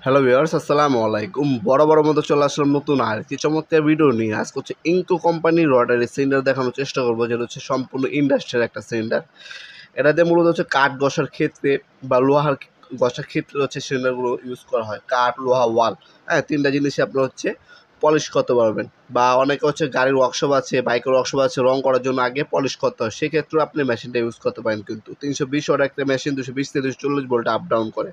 Hello viewers, আসসালামু আলাইকুম। বড় মতো চলে আসলাম নতুন আর কি চমৎকার ভিডিও নিয়ে। আজকে হচ্ছে ইনকো কোম্পানির রটারি সিলিন্ডার দেখানোর চেষ্টা করবো, যেটা হচ্ছে সম্পূর্ণ ইন্ডাস্ট্রিয়াল একটা সিলিন্ডার। এটাতে মূলত হচ্ছে কাঠ ঘষার ক্ষেত্রে বা লোহার ঘষার ক্ষেত্রে হচ্ছে সিলিন্ডারগুলো ইউজ করা হয়। কাঠ, লোহা, ওয়াল, হ্যাঁ, তিনটা জিনিসই আপনার হচ্ছে পলিশ করতে পারবেন। বা অনেকে হচ্ছে গাড়ির ওয়ার্কশপ আছে, বাইকের ওয়ার্কশপ আছে, রং করার জন্য আগে পলিশ করতে হয়, সেক্ষেত্রেও আপনি মেশিনটা ইউজ করতে পারেন। কিন্তু 320 ওয়াট একটা মেশিন 220 থেকে 240 ভোল্ট আপ ডাউন করে।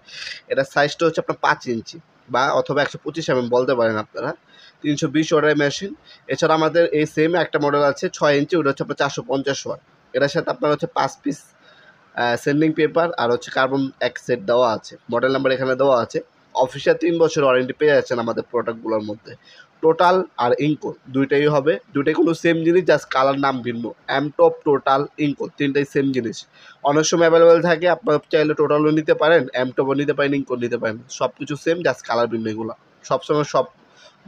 এটার সাইজটা হচ্ছে আপনার 5 ইঞ্চি বা অথবা 125 বলতে পারেন আপনারা। 320 ওয়াটের মেশিন। এছাড়া আমাদের এই সেম একটা মডেল আছে 6 ইঞ্চি, ওটা হচ্ছে আপনার 450 ওয়াট। এটার সাথে আপনার হচ্ছে 5 পিস সেন্ডিং পেপার আর হচ্ছে কার্বন এক সেট দেওয়া আছে। মডেল নাম্বার এখানে দেওয়া আছে। অফিসিয়াল 3 বছর ওয়ারেন্টি পেয়ে যাচ্ছেন আমাদের প্রোডাক্টগুলোর মধ্যে। টোটাল আর ইনকো দুইটাই হবে, দুইটাই কোনো সেম জিনিস, জাস্ট কালার নাম ভিন্ন। এমটপ, টোটাল, ইনকো তিনটাই সেম জিনিস। অনেক সময় অ্যাভেলেবেল থাকে, আপনার চাইলে টোটালও নিতে পারেন, এমটপও নিতে পারেন, ইনকো নিতে পারেন। সব কিছু সেম, জাস্ট কালার ভিন্ন। এগুলো সবসময় সব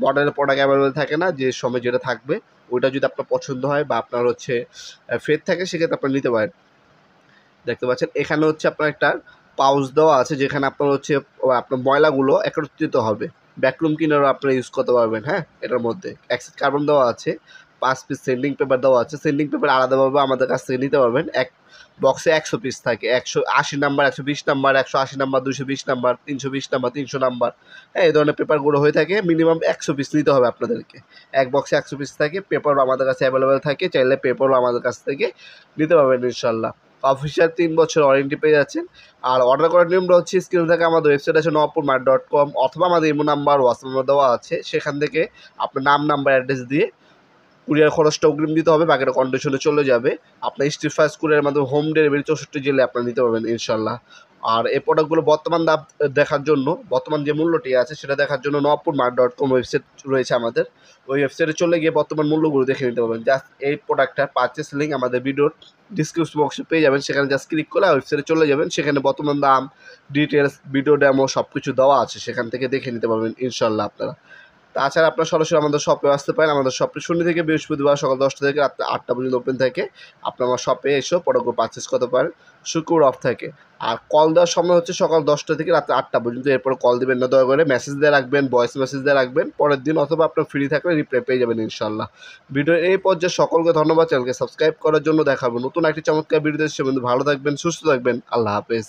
মডেলের প্রোডাক্ট অ্যাভেলেবেল থাকে না, যে সময় যেটা থাকবে ওইটা যদি আপনার পছন্দ হয় বা আপনার হচ্ছে ফেট থাকে, সেক্ষেত্রে আপনার নিতে পারেন। দেখতে পাচ্ছেন এখানে হচ্ছে আপনার একটা পাউচ দেওয়া আছে, যেখানে আপনার হচ্ছে আপনার ময়লাগুলো একত্রিত হবে। ভ্যাকুয়াম ক্লিনারও আপনারা ইউজ করতে পারবেন। হ্যাঁ, এটার মধ্যে অ্যাক্সিড কার্বন দেওয়া আছে, 5 পিস সেন্ডিং পেপার দেওয়া আছে। সেন্ডিং পেপার আলাদাভাবে আমাদের কাছ থেকে নিতে পারবেন। এক বক্সে 100 পিস থাকে, 180 number, 120 number, 180 number, 220 number, 320 number, 300 number. হ্যাঁ, এই ধরনের পেপারগুলো হয়ে থাকে। মিনিমাম 100 পিস নিতে হবে আপনাদেরকে। এক বক্সে 100 পিস থাকে। পেপারও আমাদের কাছে অ্যাভেলেবেল থাকে, চাইলে পেপারও আমাদের কাছ থেকে নিতে পারবেন ইনশাল্লাহ। অফিসিয়াল 3 বছর ওয়ারেন্টি পেয়ে যাচ্ছেন। আর অর্ডার করার নিয়মটা হচ্ছে স্ক্রিনে থাকে আমাদের ওয়েবসাইট আছে nowapurmart.com, অথবা আমাদের ইমো নাম্বার, হোয়াটসঅ্যাপ নাম্বার দেওয়া আছে। সেখান থেকে আপনার নাম, নাম্বার, অ্যাড্রেস দিয়ে কুরিয়ার খরচটা অগ্রিম দিতে হবে, বাকিটা কন্ডিশনে চলে যাবে। আপনার স্ট্রিট ফাস্ট কুরিয়ারের মাধ্যমে হোম ডেলিভারি 64 জেলে আপনারা নিতে পারবেন ইনশাল্লাহ। আর এই প্রোডাক্টগুলো বর্তমান দাম দেখার জন্য, বর্তমান যে মূল্যটি আছে সেটা দেখার জন্য nowapurmart.com ওয়েবসাইট রয়েছে আমাদের। ওই ওয়েবসাইটে চলে গিয়ে বর্তমান মূল্যগুলো দেখে নিতে পারবেন। জাস্ট এই প্রোডাক্টটার পারচেস লিঙ্ক আমাদের ভিডিওর ডিসক্রিপশন বক্সে পেয়ে যাবেন। সেখানে জাস্ট ক্লিক করে ওয়েবসাইটে চলে যাবেন। সেখানে বর্তমান দাম, ডিটেলস, ভিডিও ডেমো সব কিছু দেওয়া আছে, সেখান থেকে দেখে নিতে পারবেন ইনশাল্লাহ আপনারা। তাছাড়া আপনারা সরাসরি আমাদের শপে আসতে পারেন। আমাদের শপে শনি থেকে বৃহস্পতিবার সকাল 10টা থেকে রাত 8টা পর্যন্ত ওপেন থাকে। আপনারা আমার শপে এসেও প্রোডাক্টগুলো পারচেস করতে পারেন। শুক্রবার অফ থাকে। আর কল দেওয়ার সময় হচ্ছে সকাল 10টা থেকে রাত 8টা পর্যন্ত। এরপর কল দেবেন না, দয়া করে মেসেজ দিয়ে রাখবেন, ভয়েস মেসেজ দিয়ে রাখবেন। পরের দিন অথবা আপনার ফ্রি থাকলে রিপ্লাই পেয়ে যাবেন ইনশাল্লাহ। ভিডিওর এই পর্যায়ে সকলকে ধন্যবাদ। চ্যানেলকে সাবস্ক্রাইব করার জন্য। দেখাবো নতুন একটি চমৎকার ভিডিও। সে বন্ধু ভালো থাকবেন, সুস্থ থাকবেন। আল্লাহ হাফেজ।